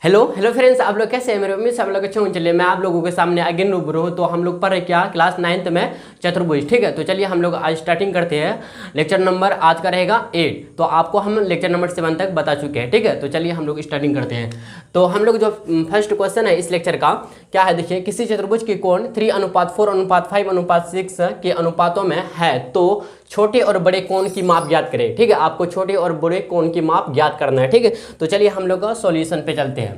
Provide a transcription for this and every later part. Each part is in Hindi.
हेलो हेलो फ्रेंड्स, आप लोग कैसे हैं? मेरे उम्मीद से आप लोग अच्छे होंगे। चलिए मैं आप लोगों के सामने अगेन रूबरू हूँ। तो हम लोग पढ़ रहे क्या क्लास 9th में चतुर्भुज। ठीक है, तो चलिए हम लोग आज स्टार्टिंग करते हैं। लेक्चर नंबर आज का रहेगा 8। तो आपको हम लेक्चर नंबर 7 तक बता चुके हैं। ठीक है, तो चलिए हम लोग स्टार्टिंग करते हैं। तो हम लोग जो फर्स्ट क्वेश्चन है इस लेक्चर का क्या है, देखिए किसी चतुर्भुज की कोण 3:4:5:6 के अनुपातों में है तो छोटे और बड़े कोण की माप ज्ञात करें। ठीक है, आपको छोटे और बड़े कोण की माप ज्ञात करना है। ठीक है, तो चलिए हम लोग सॉल्यूशन पे चलते हैं।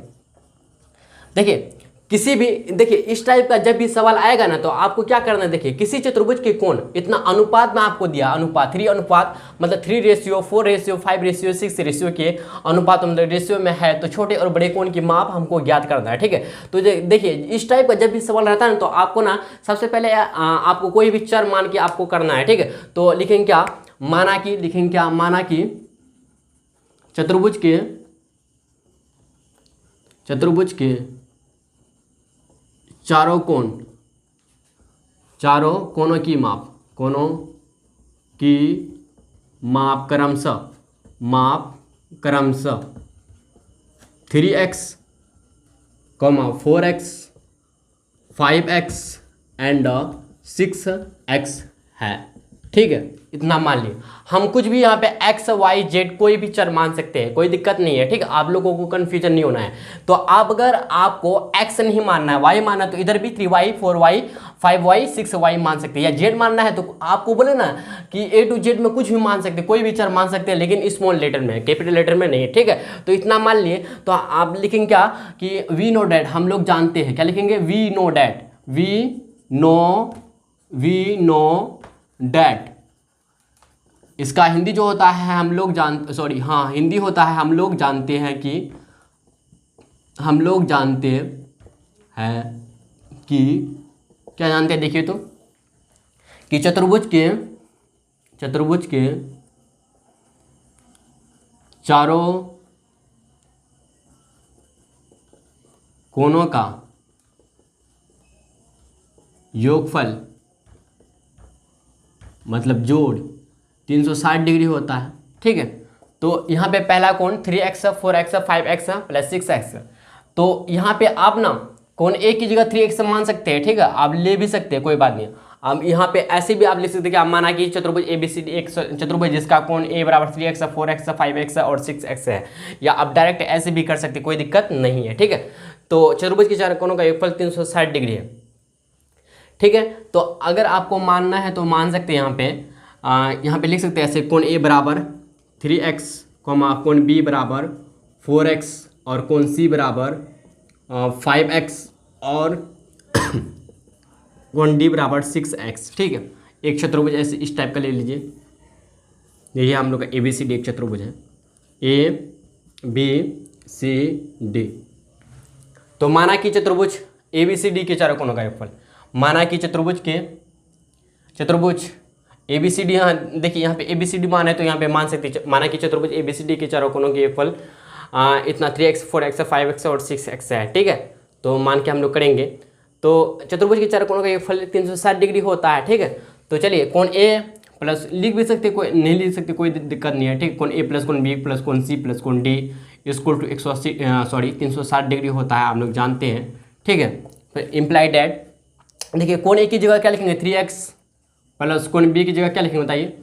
देखिए किसी भी इस टाइप का जब भी सवाल आएगा ना तो आपको क्या करना है, देखिए किसी चतुर्भुज के कोण इतना अनुपात में आपको दिया, अनुपात 3 अनुपात मतलब 3:4:5:6 के अनुपात मतलब रेशियो में है तो छोटे और बड़े कोण की माप हमको ज्ञात करना है। ठीक है, तो देखिए इस टाइप का जब भी सवाल रहता है ना तो आपको ना सबसे पहले आपको कोई भी चर मान के आपको करना है। ठीक है, तो लिखेंगे क्या, माना कि चतुर्भुज के चारों कोणों की माप क्रमशः 3x, 4x, 5x and 6x है। ठीक है, इतना मान लिए। हम कुछ भी यहाँ पे x, y, z कोई भी चर मान सकते हैं, कोई दिक्कत नहीं है। ठीक है, आप लोगों को कंफ्यूजन नहीं होना है। तो आप अगर आपको x नहीं मानना है, y मानना है तो इधर भी 3y, 4y, 5y, 6y मान सकते हैं। या z मानना है तो आपको बोले ना कि a to z में कुछ भी मान सकते हैं, कोई भी चर मान सकते हैं, लेकिन स्मॉल लेटर में, कैपिटल लेटर में नहीं। ठीक है, तो इतना मान लिए। तो आप लिखेंगे क्या कि वी नो डैट, हम लोग जानते हैं। क्या लिखेंगे, वी नो डैट। इसका हिंदी जो होता है हिंदी होता है हम लोग जानते हैं कि क्या जानते हैं, देखिए तो कि चतुर्भुज के चारों कोणों का योगफल मतलब जोड़ 360 डिग्री होता है। ठीक है, तो यहाँ पे पहला कोण 3x, 4x, 5x plus 6x। तो यहाँ पे आप ना कोण a की जगह 3x मान सकते हैं। ठीक है, आप ले भी सकते हैं, कोई बात नहीं। अब यहाँ पे ऐसे भी आप लिख सकते हैं कि आप माना कि चतुर्भुज ABCD एक चतुर्भुज जिसका कोण a बराबर 3x, 4x, 5x और 6x है। या आप डायरेक्ट ऐसे भी कर सकते हैं, कोई दिक्कत नहीं है। ठीक है, तो चतुर्भुज के चारों कोणों का योगफल 360 डिग्री है। ठीक है, तो अगर आपको मानना है तो मान सकते हैं। यहाँ पे लिख सकते हैं ऐसे, कोण a बराबर 3x, कोण b बराबर 4x और कोण c बराबर 5x और कोण d बराबर 6x। ठीक है, एक चतुर्भुज ऐसे इस टाइप का ले लीजिए। देखिए हम लोग का ABCD एक चतुर्भुज है, ABCD। तो माना कि चतुर्भुज ABCD के चारों कोणों का योगफल, माना कि चतुर्भुज ABCD, यहाँ देखिए यहाँ पे ABCD मान है तो यहाँ पे मान सकते हैं, माना कि चतुर्भुज ABCD के चारों कोणों के योगफल इतना 3x, 4x, 5x और 6x है। ठीक है, तो मान के हम लोग करेंगे तो चतुर्भुज के चारों कोणों का योगफल 360 डिग्री होता है। ठीक है, तो चलिए कोण A प्लस लिख भी सकते, कोई नहीं लिख सकते, कोई दिक्कत नहीं है। ठीक है, कोण A प्लस कोण B प्लस कोण C प्लस कोण D इक्वल टू 360 डिग्री होता है, आप लोग जानते हैं। ठीक है, तो इम्प्लाई डैट, देखिए कोण A की जगह क्या लिखेंगे, 3x प्लस कोण B की जगह क्या लिखेंगे बताइए,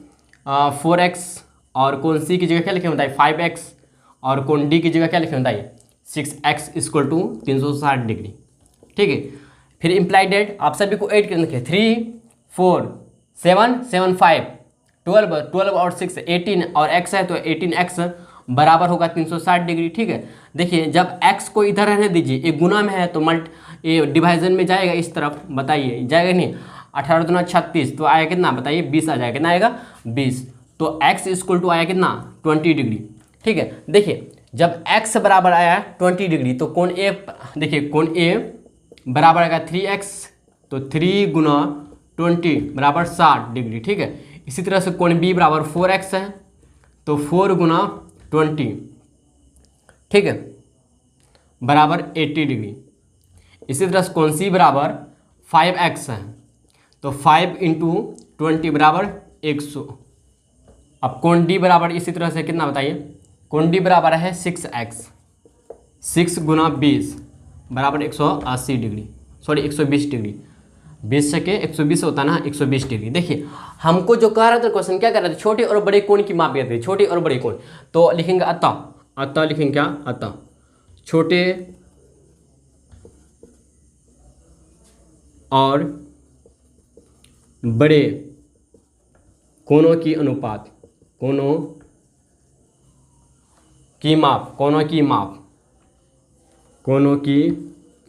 4x और कोण C की जगह क्या लिखेंगे बताइए, 5x और कोण D की जगह क्या लिखेंगे बताइए, 6x इक्वल टू 360 डिग्री। ठीक है, फिर इम्प्लाई डेट आप सभी को ऐड करने के 3, 4, 7, 7, 5, 12 और 6 18 और x है तो 18x बराबर होगा 360 डिग्री। ठीक है, देखिए जब x को इधर रहने दीजिए, एक गुना में है तो ये डिवाइजन में जाएगा इस तरफ, बताइए जाएगा नहीं। 18 दूना 36 तो आएगा कितना बताइए, 20 आ जाएगा। कितना आएगा 20, तो x इक्वल टू आया कितना 20 डिग्री। ठीक है, देखिए जब x बराबर आया 20 डिग्री तो कोण A, देखिए कोण A बराबर आएगा 3x तो 3 गुना 20 बराबर 60 डिग्री। ठीक है, इसी तरह से कोण B बराबर 4x है तो 4 गुना 20, ठीक है, बराबर 80 डिग्री। इसी तरह से कोण C बराबर 5x है तो 5 इंटू 20 बराबर 100। अब कोण D बराबर इसी तरह से कितना बताइए, कोण D बराबर है 6x। 6 गुना 20 बराबर 180 डिग्री, सॉरी 120 डिग्री। 20 से 120 होता है ना, 120 डिग्री। देखिए हमको जो कह रहा था क्वेश्चन, क्या कर रहा था, छोटे और बड़े कोण की माप करते, छोटे और बड़े कोण। तो लिखेंगे अतः, अतः लिखेंगे क्या, अतः छोटे और बड़े कोणों की अनुपात, कोणों की माप, कोणों की माप, कोणों की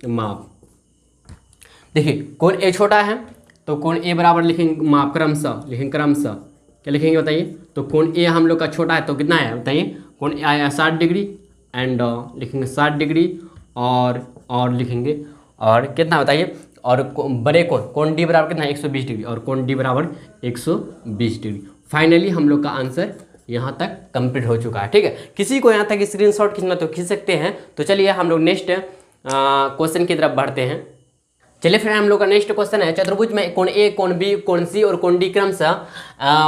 माप। देखिए कोण ए छोटा है तो कोण ए बराबर लिखेंगे माप क्रमशः, लिखेंगे क्रमशः, क्या लिखेंगे बताइए। तो कोण ए हम लोग का छोटा है तो कितना है बताइए, कोण ए आया 60 डिग्री एंड लिखेंगे 60 डिग्री और लिखेंगे और कितना बताइए, और बड़े कोण डी बराबर कितना है 120 डिग्री, और कोण डी बराबर 120 डिग्री। फाइनली हम लोग का आंसर यहाँ तक कंप्लीट हो चुका है। ठीक है, किसी को यहाँ तक स्क्रीनशॉट खींचना तो खींच सकते हैं। तो चलिए हम लोग नेक्स्ट क्वेश्चन की तरफ बढ़ते हैं। चलिए फिर हम लोग का नेक्स्ट क्वेश्चन है, चतुर्भुज में कोण ए, कोण बी, कोण सी और कोण डी क्रमशः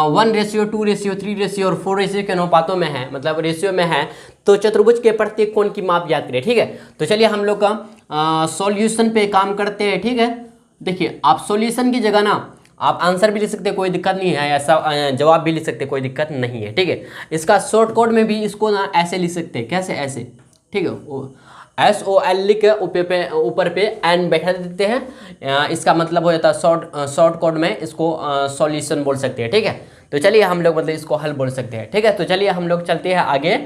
1:2:3:4 और 4 के अनुपातों में है, मतलब रेशियो में है। तो चतुर्भुज के प्रत्येक कोण की माप ज्ञात करें। ठीक है, तो चलिए हम लोग का सॉल्यूशन पे काम करते हैं। ठीक है, देखिए आप सॉल्यूशन की जगह ना आप आंसर भी लिख सकते हैं, कोई दिक्कत नहीं है, ऐसा जवाब भी लिख सकते हैं, कोई दिक्कत नहीं है। ठीक है, इसका शॉर्ट कोड में भी इसको ना ऐसे लिख सकते हैं, कैसे, ऐसे। ठीक है, SOL लिख के ऊपर पे एन बैठा देते हैं, इसका मतलब हो जाता है शॉर्ट कोड में इसको सॉल्यूशन बोल सकते हैं। ठीक है, तो चलिए हम लोग मतलब इसको हल बोल सकते हैं। ठीक है, तो चलिए हम लोग चलते हैं आगे।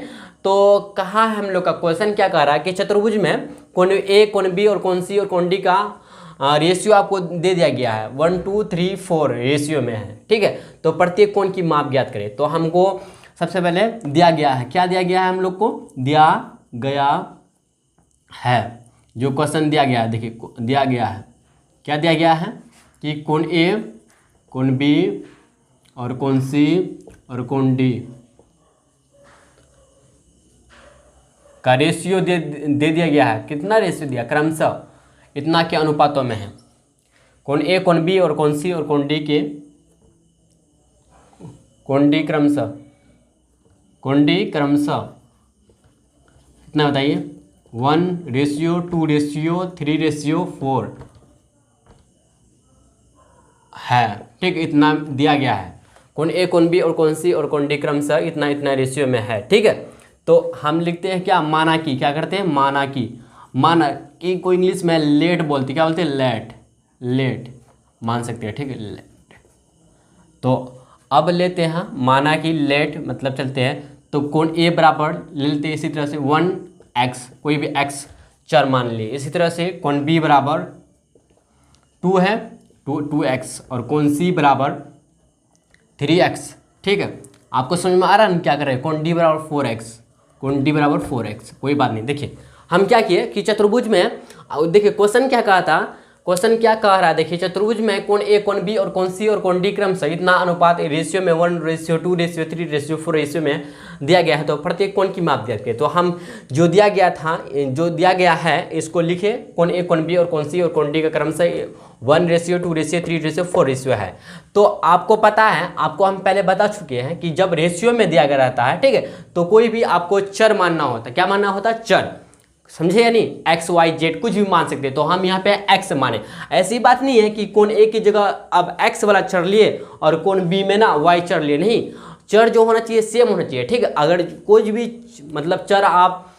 तो कहा हम लोग का क्वेश्चन क्या कह रहा है कि चतुर्भुज में कोण ए, कोण बी और कोण सी और कोण डी का रेशियो आपको दे दिया गया है, 1 2 3 4 रेशियो में है। ठीक है, तो प्रत्येक कोण की माप ज्ञात करें। तो हमको सबसे पहले दिया गया है, क्या दिया गया है, हम लोग को दिया गया है, जो क्वेश्चन दिया गया है, देखिए दिया गया है, क्या दिया गया है कि कोण ए, कोण बी और कोण सी और कोण डी का रेशियो दे दिया गया है। कितना रेशियो दिया, क्रमशः इतना के अनुपातों में है। कोण ए, कोण बी और कोण सी और कोण डी के, कोण डी क्रमशः, कोण डी क्रमशः कितना बताइए, 1:2:3:4 है। ठीक, इतना दिया गया है। कोण ए, कोण बी और कोण सी और कोण डी क्रमशः इतना इतना रेशियो में है। ठीक है, तो हम लिखते हैं क्या, माना कि, क्या करते हैं, माना कि, माना कि कोई इंग्लिश में लेट बोलती, क्या बोलते हैं, लेट, लेट मान सकते हैं। ठीक है, लेट। तो अब लेते हैं माना कि लेट, मतलब चलते हैं तो कोण ए बराबर ले लेते हैं इसी तरह से 1x, कोई भी x चर मान लिए। इसी तरह से कोण बी बराबर 2 है, 2x और कोण सी बराबर 3x। ठीक है, आपको समझ में आ रहा है क्या कर रहे हैं, कोण डी बराबर 4x, कोण डी बराबर 4x, कोई बात नहीं। देखिए हम क्या किए कि चतुर्भुज में, देखिए क्वेश्चन क्या कहा था, क्वेश्चन क्या कह रहा है, देखिए चतुर्भुज में कोण ए, कोण बी और कोण सी और कोण डी क्रमशः इतना अनुपात रेशियो में 1:2:3:4 रेशियो में दिया गया है। तो प्रत्येक कोण की माप दिया गया। तो हम जो दिया गया था, जो दिया गया है इसको लिखे, कोण ए, कोण बी और कोण सी और कोण डी का क्रमशः 1:2:3:4 रेशियो है। तो आपको पता है, आपको हम पहले बता चुके हैं कि जब रेशियो में दिया गया रहता है, ठीक है, तो कोई भी आपको चर मानना होता है। क्या मानना होता है, चर, समझे या नहीं, x y z कुछ भी मान सकते हैं। तो हम यहाँ पे x माने, ऐसी बात नहीं है कि कोण a की जगह अब x वाला चर लिए और कोण b में ना y चर लिए, नहीं, चर जो होना चाहिए सेम होना चाहिए। ठीक है, अगर कोई भी मतलब चर आप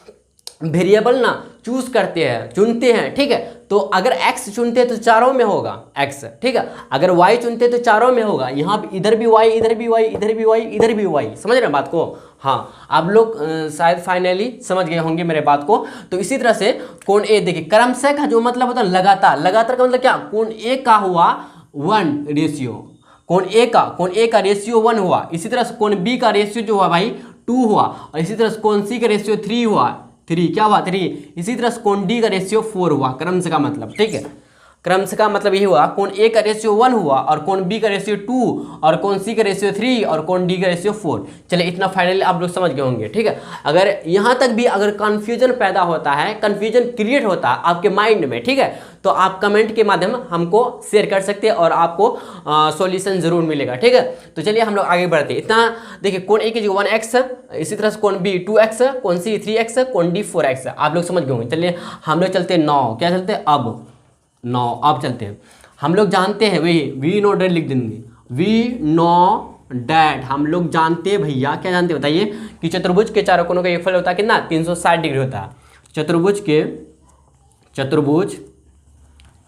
वेरिएबल ना चूज करते हैं, चुनते हैं, ठीक है, तो अगर x चुनते हैं तो चारों में होगा x। ठीक है, अगर y चुनते हैं तो चारों में होगा, यहाँ इधर भी y, इधर भी y, इधर भी y, इधर भी y, समझ रहे हैं बात को। हाँ, आप लोग शायद फाइनली समझ गए होंगे मेरे बात को। तो इसी तरह से कोण ए, देखिए क्रमशः का जो मतलब होता है लगातार, लगातार का मतलब क्या, कोण ए का हुआ 1 रेशियो, कोण ए का रेशियो 1 हुआ। इसी तरह से कोण बी का रेशियो जो हुआ भाई 2 हुआ, और इसी तरह से कोण सी का रेशियो 3 हुआ, 3 क्या हुआ, 3। इसी तरह से कोण डी का रेशियो 4 हुआ, क्रमशः का मतलब। ठीक है, क्रमशः का मतलब ये हुआ कोण ए का रेशियो 1 हुआ और कोण बी का रेशियो 2 और कोण सी का रेशियो 3 और कोण डी का रेशियो 4। चलिए इतना फाइनली आप लोग समझ गए होंगे, ठीक है। अगर यहाँ तक भी अगर कन्फ्यूजन पैदा होता है, कन्फ्यूजन क्रिएट होता है आपके माइंड में, ठीक है, तो आप कमेंट के माध्यम हमको शेयर कर सकते हैं और आपको सॉल्यूशन जरूर मिलेगा, ठीक है। तो चलिए हम लोग आगे बढ़ते हैं। इतना देखिए कोण ए की जगह 1x, इसी तरह से कोण बी 2x, कोण सी 3x, कोण डी 4x, आप लोग समझ गए होंगे। चलिए हम लोग चलते हैं 9, क्या चलते हैं अब चलते हैं। हम लोग जानते हैं वही वी नो डैट लिख देंगे, वी नो डैट हम लोग जानते हैं भैया, क्या जानते हैं बताइए, कि चतुर्भुज के चारों कोनों का योगफल होता है कितना, 360 डिग्री होता है। चतुर्भुज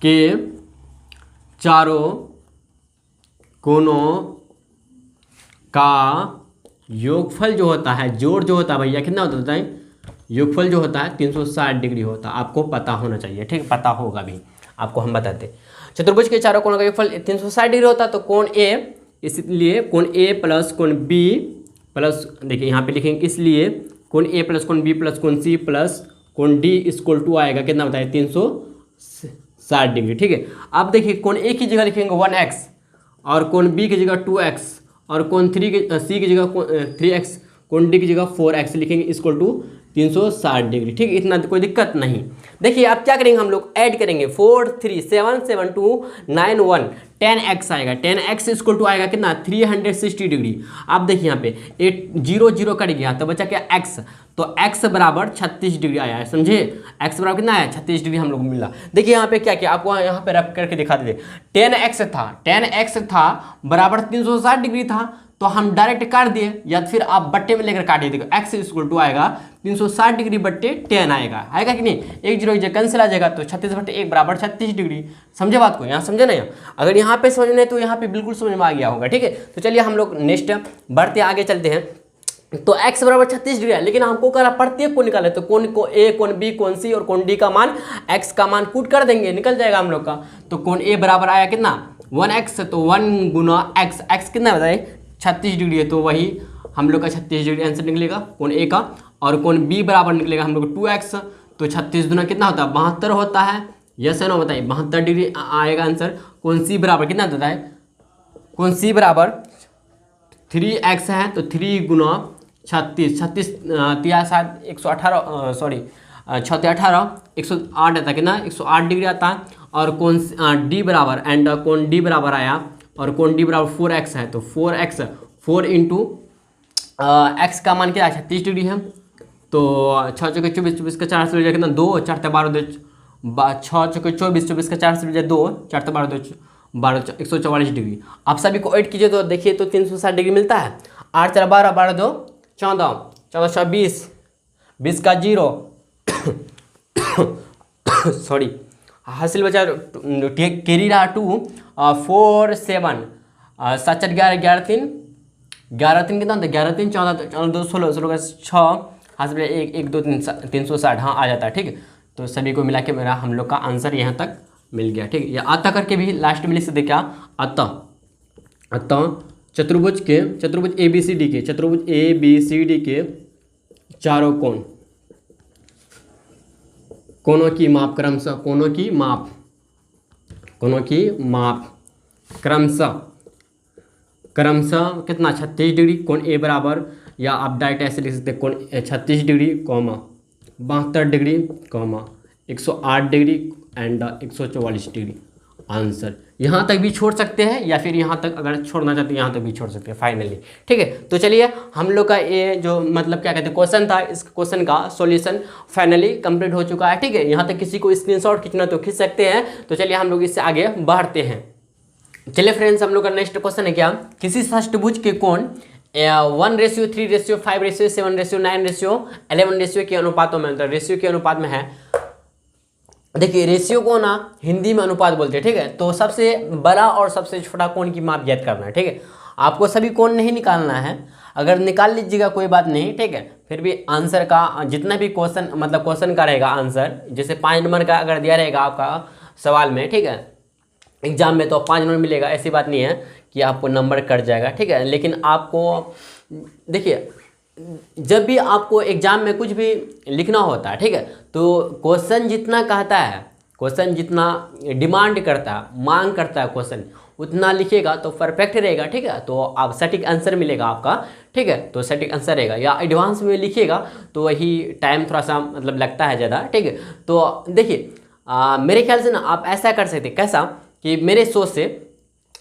के चारों कोनों का योगफल जो होता है, जोड़ जो होता है भैया कितना होता है, योगफल जो होता है 360 डिग्री होता है। आपको पता होना चाहिए, ठीक, पता होगा भी, आपको हम बताते। चतुर्भुज के चारों कोनों का योगफल 360 डिग्री होता है, तो कोण ए, इसलिए कोण ए प्लस कोण बी प्लस, देखिए यहाँ पे लिखेंगे, इसलिए कोण ए प्लस कोण बी प्लस कोण सी प्लस कोण डी इक्वल टू आएगा कितना बताइए, 360 डिग्री, ठीक है। अब देखिए कोण ए की जगह लिखेंगे 1x और कोण बी की जगह 2x और कोण सी की जगह 3x, कोण डी की जगह 4x लिखेंगे इक्वल टू 360 डिग्री, ठीक है। इतना कोई दिक्कत नहीं। देखिए आप क्या करेंगे, हम लोग ऐड करेंगे 4 3 7 7 2 9 1 10x आएगा, 10x इक्वल टू आएगा कितना 360 डिग्री। आप देखिए यहाँ पे 0 0 कट गया तो बचा क्या x, तो x बराबर 36 डिग्री आया है, समझे। x बराबर कितना आया 36 डिग्री हम लोग को मिला। देखिए यहाँ पे क्या किया, आपको यहाँ पे रख करके दिखा देते, 10x था बराबर 360 डिग्री था, तो हम डायरेक्ट काट दिए, या फिर आप बट्टे में लेकर काटिए। देखो x इक्वल टू आएगा 360 डिग्री बट्टे 10 आएगा कि नहीं, 1 0 कैंसिल आ जाएगा, तो 36 बट्टे 1 बराबर 36 डिग्री। समझे बात को, यहाँ समझे नहीं, अगर यहाँ पे समझने तो यहाँ पे बिल्कुल समझ में आ गया होगा, ठीक है। तो चलिए हम लोग नेक्स्ट बढ़ते आगे चलते हैं। तो x बराबर 36 डिग्री है, लेकिन हमको कह रहा प्रत्येक को निकाले, तो कोण को ए, कोण बी, कोण सी और कोण डी का मान, x का मान पुट कर देंगे, निकल जाएगा हम लोग का। तो कोण ए बराबर आया कितना 1x, तो 1 गुना x कितना बताइए 36 डिग्री है, तो वही हम लोग का 36 डिग्री आंसर निकलेगा कोण ए का। और कोण बी बराबर निकलेगा हम लोग 2x, तो 36 गुना कितना होता है 72 होता है, यस है ना बताइए 72 डिग्री आएगा आंसर। कोण सी बराबर कितना होता है, कोण सी बराबर 3x है, तो 3 गुना 36 118 सॉरी 18 108 आता है कितना 108 डिग्री आता है। और कोण डी बराबर कोण डी बराबर आया, और कोण डी बराबर 4x है, तो 4x 4 इंटू एक्स का मान क्या है 36 डिग्री है, तो 6 चौके 24 24 का 4 से कितना 2 4 12 6 चौके 24 24 का 4 से 2 4 12 12 144 डिग्री। आप सभी को ऐड कीजिए तो देखिए तो 360 डिग्री मिलता है। 8 4 12 12 2 14 14 6 20 20 का 0 सॉरी हासिल बचा कैरी रहा 2 4 7 7 4 11 3 11 3 कितना 11 3 14 2 16 16 का 6 हासिल 1 1 2 3 360 हाँ आ जाता है, ठीक है। तो सभी को मिला के मेरा हम लोग का आंसर यहाँ तक मिल गया, ठीक है। या अतः करके भी लास्ट में लिख सकते क्या, अतः चतुर्भुज ए बी सी डी के चारों कोनों की माप क्रमशः क्रमशः कितना 36 डिग्री कोण ए बराबर, या आप डायरेक्ट ऐसे लिख सकते हैं कोण 36 degree 72 degree 108 degree and 144 degree answer. यहाँ तक भी छोड़ सकते हैं, या फिर यहाँ तक अगर छोड़ना चाहते हैं यहाँ तक भी छोड़ सकते हैं फाइनली, ठीक है। तो चलिए हम लोग का ये जो मतलब क्या कहते हैं क्वेश्चन था, इस क्वेश्चन का सॉल्यूशन फाइनली कंप्लीट हो चुका है, ठीक है। यहाँ तक किसी को स्क्रीनशॉट खींचना तो खींच सकते हैं। तो चलिए हम लोग इससे आगे बढ़ते हैं। चलिए फ्रेंड्स हम लोग का नेक्स्ट क्वेश्चन है क्या, किसी षष्ठभुज के कोण 1:3:5:7:9:11 के अनुपातों में, मतलब रेशियो के अनुपात में है। देखिए रेशियो को ना हिंदी में अनुपात बोलते हैं, ठीक है। तो सबसे बड़ा और सबसे छोटा कोण की माप ज्ञात करना है, ठीक है। आपको सभी कोण नहीं निकालना है, अगर निकाल लीजिएगा कोई बात नहीं, ठीक है। फिर भी आंसर का जितना भी क्वेश्चन मतलब क्वेश्चन का रहेगा आंसर, जैसे 5 नंबर का अगर दिया रहेगा आपका सवाल में, ठीक है, एग्जाम में, तो 5 नंबर मिलेगा, ऐसी बात नहीं है कि आपको नंबर कट जाएगा, ठीक है। लेकिन आपको देखिए जब भी आपको एग्जाम में कुछ भी लिखना होता है, ठीक है, तो क्वेश्चन जितना कहता है, क्वेश्चन जितना डिमांड करता है, मांग करता है क्वेश्चन, उतना लिखिएगा तो परफेक्ट रहेगा, ठीक है। तो आप सटीक आंसर मिलेगा आपका, ठीक है। तो सटीक आंसर रहेगा, या एडवांस में लिखिएगा तो वही टाइम थोड़ा सा मतलब लगता है ज़्यादा, ठीक है। तो देखिए मेरे ख्याल से ना आप ऐसा कर सकते, कैसा कि मेरे सोच से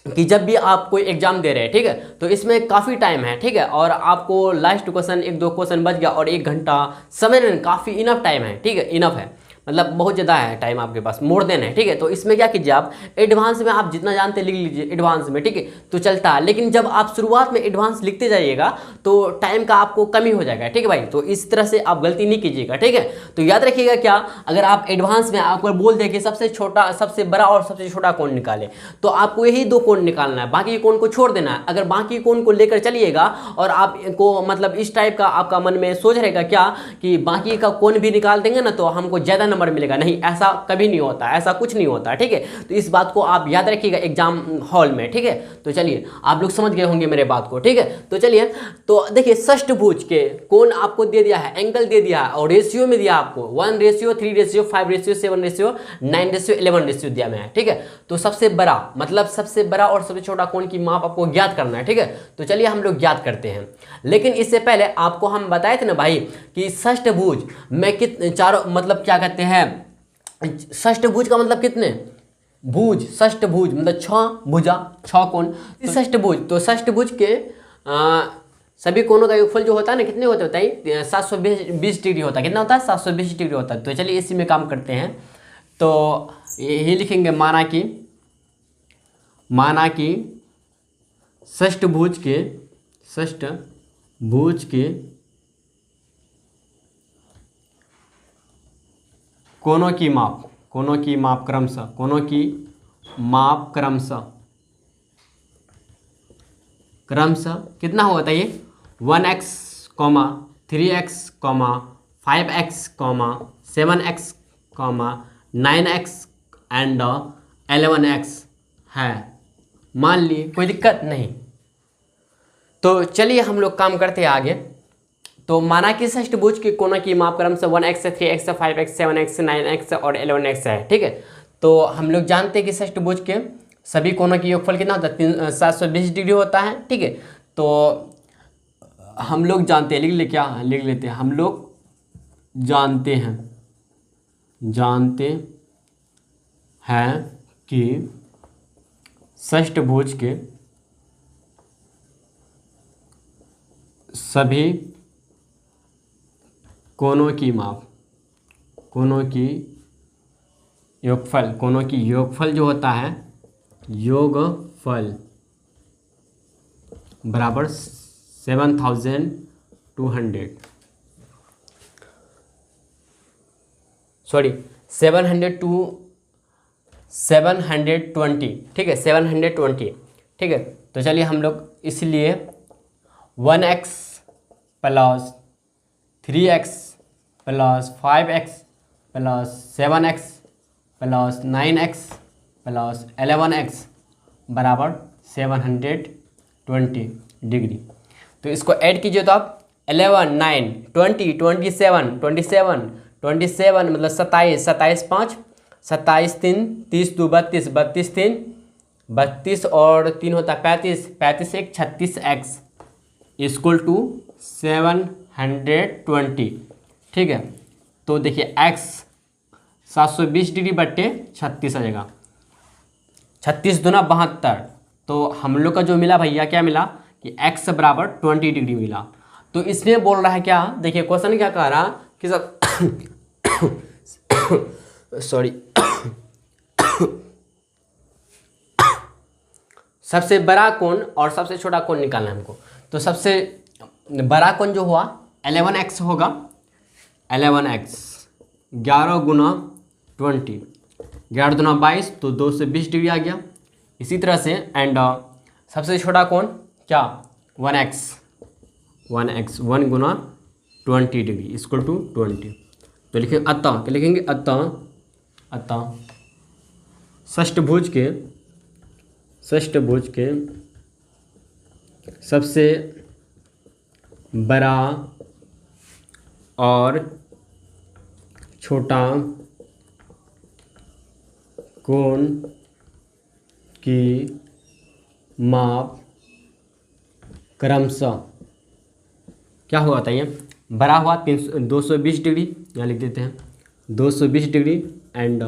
कि जब भी आप कोई एग्जाम दे रहे हैं, ठीक है, तो इसमें काफ़ी टाइम है, ठीक है, और आपको लास्ट क्वेश्चन 1-2 क्वेश्चन बच गया और 1 घंटा समय नहीं, काफ़ी इनफ टाइम है, ठीक है, इनफ है, मतलब बहुत ज़्यादा है टाइम आपके पास, मोर देन है, ठीक है। तो इसमें क्या कीजिए, आप एडवांस में आप जितना जानते लिख लीजिए एडवांस में, ठीक है, तो चलता है। लेकिन जब आप शुरुआत में एडवांस लिखते जाइएगा तो टाइम का आपको कमी हो जाएगा, ठीक है भाई। तो इस तरह से आप गलती नहीं कीजिएगा, ठीक है। तो याद रखिएगा क्या, अगर आप एडवांस में आपको बोल दें कि सबसे छोटा, सबसे बड़ा और सबसे छोटा कोण निकाले, तो आपको यही 2 कोण निकालना है, बाकी कोण को छोड़ देना है। अगर बाकी कोण को लेकर चलिएगा और आपको मतलब इस टाइप का आपका मन में सोच रहेगा क्या कि बाकी का कोण भी निकाल देंगे ना तो हमको ज़्यादा नंबर मिलेगा, नहीं, ऐसा कभी नहीं होता, ऐसा कुछ नहीं होता, ठीक है। तो इस बात को आप याद रखिएगा एग्जाम हॉल में, ठीक है। तो चलिए आप लोग समझ गए होंगे मेरे बात को, ठीक है। तो चलिए, तो देखिए षष्ठभुज के कोण आपको दे दिया है, एंगल दे दिया है, और रेशियो में दिया आपको 1:3:5:7:9:11 दिया मैं, ठीक है। तो सबसे बड़ा मतलब सबसे बड़ा और सबसे छोटा कोण की माप आपको ज्ञात करना है, ठीक है। तो चलिए हम लोग ज्ञात करते हैं, लेकिन इससे पहले आपको हम बताए थे ना भाई कि षष्ठभुज में कितने चारों मतलब क्या कहते हैं, षष्ठभुज का मतलब कितने भुज, षष्ठभुज मतलब 6 भुजा, 6 कोण षष्ठभुज। तो षष्ठभुज के सभी कोणों का योगफल जो होता है ना कितने होते होता है, 720 डिग्री होता है। कितना होता है, 720 डिग्री होता है। तो चलिए इसी में काम करते हैं। तो यही लिखेंगे, माना कि षष्ठभुज के कोणों की माप क्रमशः कितना होगा बताइए, 1x, 3x, 5x, 7x, 9x and 11x है। मान लिए, कोई दिक्कत नहीं। तो चलिए हम लोग काम करते हैं आगे। तो माना कि षष्ठभुज के कोणों की माप क्रमशः 1x, 3x, 5x, 7x, 9x और 11x है, ठीक है। तो हम लोग जानते हैं कि षष्ठभुज के सभी कोणों की योगफल कितना होता है, 720 डिग्री होता है, ठीक है। तो हम लोग जानते हैं, लिख लेते हैं, हम लोग जानते हैं कि षष्ठभुज के सभी कोणों की योगफल जो होता है, योगफल बराबर 720, ठीक है, 720, ठीक है। तो चलिए हम लोग इसलिए 1x plus 3x plus 5x plus 7x plus 9x plus 11x बराबर 720 डिग्री। तो इसको ऐड कीजिए तो आप 11, 9, 20, 27 मतलब 27, 5, 27 3, 30 2 32, 32 3, 32 और 3 होता है 35, 35 1, 36x इक्वल टू 720, ठीक है। तो देखिए x 720 डिग्री बट्टे 36 आ जाएगा, 36 दूना 72। तो हम लोग का जो मिला भैया, क्या मिला कि x बराबर 20 डिग्री मिला। तो इसमें बोल रहा है क्या, देखिए क्वेश्चन क्या कह रहा कि सब सॉरी सबसे बड़ा कोण और सबसे छोटा कोण निकालना है हमको। तो सबसे बड़ा कोण जो हुआ 11x होगा, 11x 11 गुना 20, 11 दूना 22, तो 2 से 20 डिग्री आ गया। इसी तरह से एंड सबसे छोटा कोण क्या 1x 1 Guna 20 degree equal to 20। तो लिखेंगे अतः, क्या लिखेंगे, अतः षष्ठभुज के सबसे बड़ा और छोटा कोण की माप क्रमशः क्या हुआ था, ये बड़ा हुआ 220 डिग्री, यहाँ लिख देते हैं 220 डिग्री एंड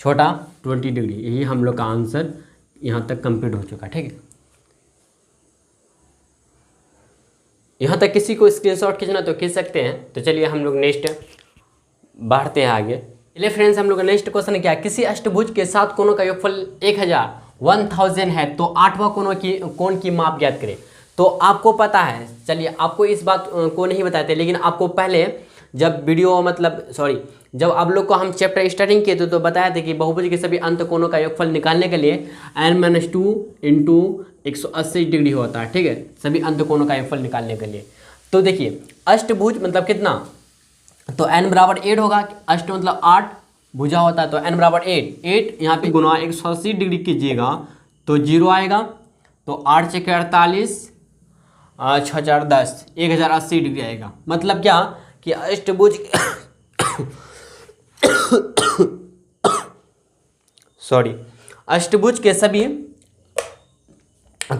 छोटा 20 डिग्री। यही हम लोग का आंसर यहाँ तक कंप्लीट हो चुका। ठीक है, यहाँ तक किसी को स्क्रीनशॉट खींचना तो खींच सकते हैं। तो चलिए हम लोग नेक्स्ट बढ़ते हैं आगे। चलिए फ्रेंड्स, हम लोग का नेक्स्ट क्वेश्चन क्या है, किसी अष्टभुज के 7 कोणों का योगफल 1000 है तो 8वां कोण की माप ज्ञात करें। तो आपको पता है, चलिए आपको इस बात को नहीं बताते, लेकिन आपको पहले जब वीडियो जब आप लोग को हम चैप्टर स्टार्टिंग किए थे तो बताया था कि बहुभुज के सभी अंत कोणों का योगफल निकालने के लिए n-2 इंटू 180 डिग्री होता है। ठीक है, सभी अंत कोणों का योगफल निकालने के लिए। तो देखिए अष्टभुज मतलब कितना, तो n बराबर 8 होगा। अष्ट मतलब 8, भुजा होता है तो n बराबर 8 यहाँ पे गुना 180 डिग्री कीजिएगा तो 0 आएगा। तो 8 × 48 6 × 10 1080 डिग्री आएगा। मतलब क्या कि अष्टभुज अष्टभुज के सभी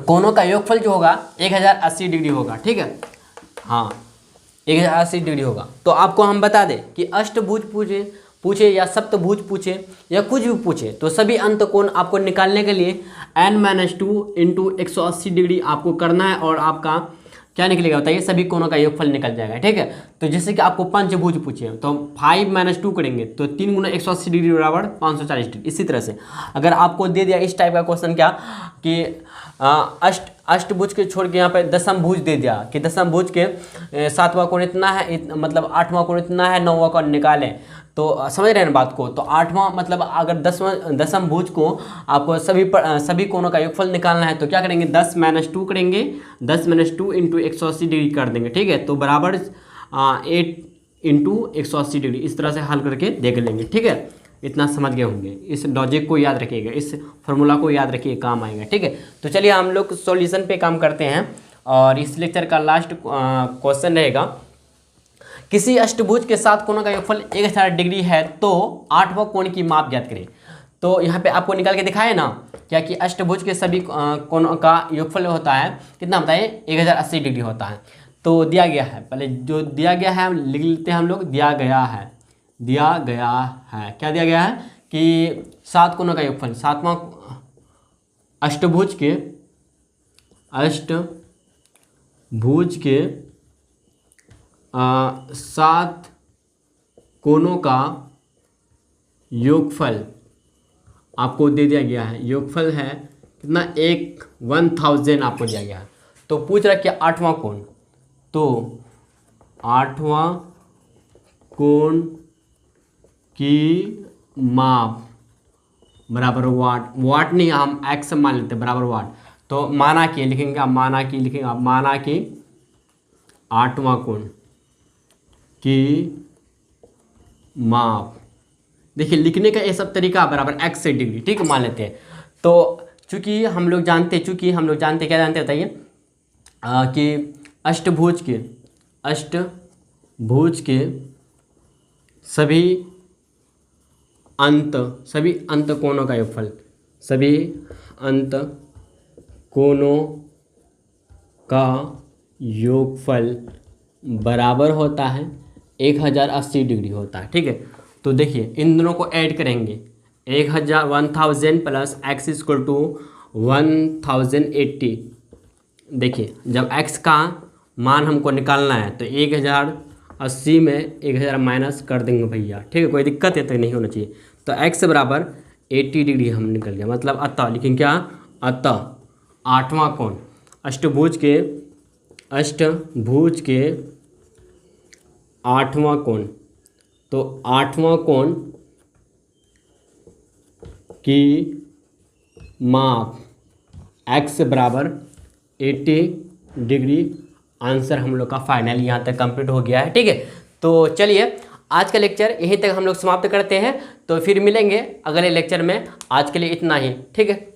कोणों का योगफल जो होगा 1080 डिग्री होगा। ठीक है, हाँ 1080 डिग्री होगा। तो आपको हम बता दें कि अष्टभुज पूछे या सप्तभुज पूछे या कुछ भी पूछे तो सभी अंत कोण आपको निकालने के लिए n-2 इंटू 180 डिग्री आपको करना है और आपका क्या निकलेगा बताइए, सभी कोणों का योगफल निकल जाएगा। ठीक है, तो जैसे कि आपको पंचभुज पूछे तो 5 - 2 करेंगे तो 3 × 180 डिग्री बराबर 540 डिग्री। इसी तरह से अगर आपको दे दिया इस टाइप का क्वेश्चन क्या कि अष्टभुज के छोड़ के यहाँ पे दशम भुज दे दिया कि दशम भुज के 7वां कोण इतना है, मतलब 8वां कोण इतना है, 9वां कोण निकालें। तो समझ रहे हैं बात को। तो 8वां मतलब अगर दशम भुज को आपको सभी कोणों का योगफल निकालना है तो क्या करेंगे, 10 - 2 करेंगे, 10 - 2 इंटू 180 डिग्री कर देंगे। ठीक है, तो बराबर 8 इंटू 180 डिग्री। इस तरह से हल करके देख लेंगे। ठीक है, इतना समझ गए होंगे। इस लॉजिक को याद रखिएगा, इस फॉर्मूला को याद रखिए, काम आएगा। ठीक है, तो चलिए हम लोग सॉल्यूशन पे काम करते हैं और इस लेक्चर का लास्ट क्वेश्चन रहेगा, किसी अष्टभुज के 7 कोणों का योगफल 1000 डिग्री है तो 8वां कोण की माप ज्ञात करें। तो यहाँ पे आपको निकाल के दिखाए ना क्या कि अष्टभुज के सभी कोणों का योगफल होता है कितना बताइए, 1080 डिग्री होता है। तो दिया गया है, पहले जो दिया गया है लिख लेते हैं हम लोग, दिया गया है क्या दिया गया है कि 7 कोणों का योगफल, 7वां अष्टभुज के 7 कोणों का योगफल आपको दे दिया गया है। योगफल है कितना, 1000 आपको दिया गया है। तो पूछ रहा है कि 8वां कोण, तो 8वां कोण की माप बराबर वाट नहीं, हम एक्स मान लेते हैं बराबर वाट। तो माना कि लिखेंगे आप, माना कि 8वां कोण की माप, देखिए लिखने का ये सब तरीका बराबर x से डिग्री। ठीक है, मान लेते हैं। तो चूंकि हम लोग जानते क्या जानते बताइए कि अष्टभुज के सभी अंत कोणों का योगफल, सभी अंत कोणों का योगफल बराबर होता है 1080 डिग्री होता है। ठीक है, तो देखिए इन दोनों को ऐड करेंगे, 1000 प्लस x = 1080। देखिए जब x का मान हमको निकालना है तो 1080 में 1000 माइनस कर देंगे भैया। ठीक है, कोई दिक्कत है तो नहीं होना चाहिए। तो x बराबर 80 डिग्री हम निकल गया, मतलब अतः लिखेंगे क्या, अतः 8वां कोण अष्टभुज के 8वां कोण, तो 8वां कोण की माप x बराबर 80 डिग्री। आंसर हम लोग का फाइनल यहाँ तक कंप्लीट हो गया है। ठीक है, तो चलिए आज का लेक्चर यहीं तक हम लोग समाप्त करते हैं। तो फिर मिलेंगे अगले लेक्चर में। आज के लिए इतना ही। ठीक है।